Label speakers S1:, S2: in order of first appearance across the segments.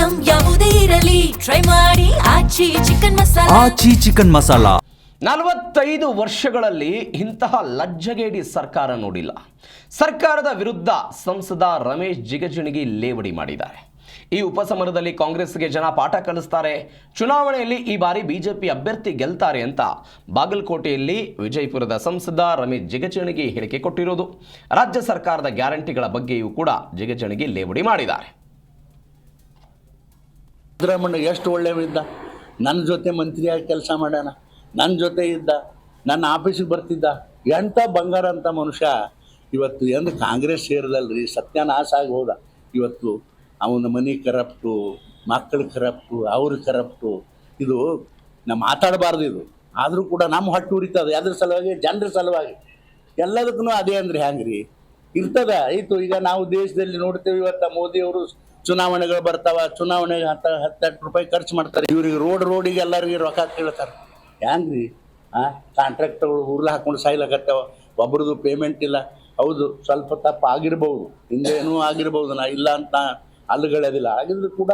S1: Item ಯಾವುದೇ ಇರಲಿ try ಮಾಡಿ ಆಚಿ ಚಿಕನ್ ಮಸಾಲಾ.
S2: ಆಚಿ ಚಿಕನ್ ಮಸಾಲಾ.
S3: 45 ವರ್ಷಗಳಲ್ಲಿ ಇಂತಹ ಲಜ್ಜಗೇಡಿ ಸರ್ಕಾರ ನೋಡಿಲ್ಲ. ಸರ್ಕಾರದ ವಿರುದ್ಧ ಸಂಸದ ರಮೇಶ್ ಜಿಗಜಿಣಗಿ ಲೇವಡಿ ಮಾಡಿದ್ದಾರೆ. ಈ ಉಪಸಮರದಲ್ಲಿ ಕಾಂಗ್ರೆಸ್ಗೆ ಜನ ಪಾಠ ಕಲಿಸ್ತಾರೆ, ಚುನಾವಣೆಯಲ್ಲಿ ಈ ಬಾರಿ ಬಿಜೆಪಿ ಅಭ್ಯರ್ಥಿ ಗೆಲ್ತಾರೆ ಅಂತ ಬಾಗಲಕೋಟೆಯಲ್ಲಿ ವಿಜಯಪುರದ ಸಂಸದ ರಮೇಶ್ ಜಿಗಜಿಣಗಿ ಹೇಳಿಕೆ ಕೊಟ್ಟಿರೋದು. ರಾಜ್ಯ ಸರ್ಕಾರದ ಗ್ಯಾರಂಟಿಗಳ ಬಗ್ಗೆಯೂ ಕೂಡ ಜಿಗಜಿಣಗಿ ಲೇವಡಿ ಮಾಡಿದ್ದಾರೆ.
S4: ಸಿದ್ದರಾಮಣ್ಣ ಎಷ್ಟು ಒಳ್ಳೆಯವಿದ್ದ, ನನ್ನ ಜೊತೆ ಮಂತ್ರಿಯಾಗಿ ಕೆಲಸ ಮಾಡ್ಯಾನ, ನನ್ನ ಜೊತೆ ಇದ್ದ, ನನ್ನ ಆಫೀಸಿಗೆ ಬರ್ತಿದ್ದ, ಎಂಥ ಬಂಗಾರ ಅಂತ ಮನುಷ್ಯ ಇವತ್ತು ಎಂದು ಕಾಂಗ್ರೆಸ್ ಸೇರಿದಲ್ರಿ ಸತ್ಯನಾಶ ಆಗಿ ಹೋದ. ಇವತ್ತು ಅವನ ಮನೆ ಕರಪ್ಟು, ಮಕ್ಕಳು ಕರಪ್ಟು, ಅವ್ರ ಕರಪ್ಟು. ಇದು ನಾವು ಮಾತಾಡಬಾರ್ದು. ಇದು ಆದರೂ ಕೂಡ ನಮ್ಮ ಹೊಟ್ಟೆ ಉರಿತದೆ. ಅದ್ರ ಸಲುವಾಗಿ ಜನರ ಸಲುವಾಗಿ ಎಲ್ಲದಕ್ಕೂ ಅದೇ ಅಂದ್ರೆ ಹೆಂಗೆ ರೀ ಇರ್ತದೆ. ಆಯಿತು, ಈಗ ನಾವು ದೇಶದಲ್ಲಿ ನೋಡ್ತೇವೆ, ಇವತ್ತು ಮೋದಿಯವರು ಚುನಾವಣೆಗಳು ಬರ್ತಾವ, ಚುನಾವಣೆಗೆ 10 ರೂಪಾಯಿ ಖರ್ಚು ಮಾಡ್ತಾರೆ. ಇವ್ರಿಗೆ ರೋಡಿಗೆ ಎಲ್ಲರಿಗೆ ರೊಕ್ಕ ಕೇಳ್ತಾರೆ. ಹೆಂಗೆ ರೀ ಕಾಂಟ್ರಾಕ್ಟ್ಗಳು ಉರ್ಲು ಹಾಕ್ಕೊಂಡು ಸಾಯ್ಲಾಗತ್ತವ, ಒಬ್ರದ್ದು ಪೇಮೆಂಟ್ ಇಲ್ಲ. ಹೌದು, ಸ್ವಲ್ಪ ತಪ್ಪು ಆಗಿರ್ಬೋದು, ಹಿಂದೇನೂ ಆಗಿರ್ಬೋದು, ನಾ ಇಲ್ಲ ಅಂತ ಅಲ್ಲುಗಳದಿಲ್ಲ, ಆಗಿದ್ರು ಕೂಡ.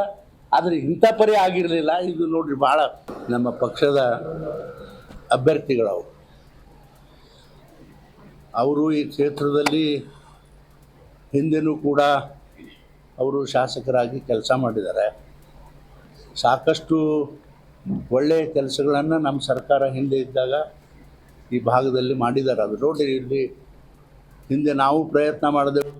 S4: ಆದರೆ ಇಂಥ ಪರಿ ಆಗಿರಲಿಲ್ಲ. ಇದು ನೋಡ್ರಿ, ಭಾಳ ನಮ್ಮ ಪಕ್ಷದ ಅಭ್ಯರ್ಥಿಗಳವು. ಅವರು ಈ ಕ್ಷೇತ್ರದಲ್ಲಿ ಹಿಂದೆನೂ ಕೂಡ ಅವರು ಶಾಸಕರಾಗಿ ಕೆಲಸ ಮಾಡಿದ್ದಾರೆ. ಸಾಕಷ್ಟು ಒಳ್ಳೆಯ ಕೆಲಸಗಳನ್ನು ನಮ್ಮ ಸರ್ಕಾರ ಹಿಂದೆ ಇದ್ದಾಗ ಈ ಭಾಗದಲ್ಲಿ ಮಾಡಿದ್ದಾರೆ. ಅದು ನೋಡಿ, ಇಲ್ಲಿ ಹಿಂದೆ ನಾವು ಪ್ರಯತ್ನ ಮಾಡಿದೆವು.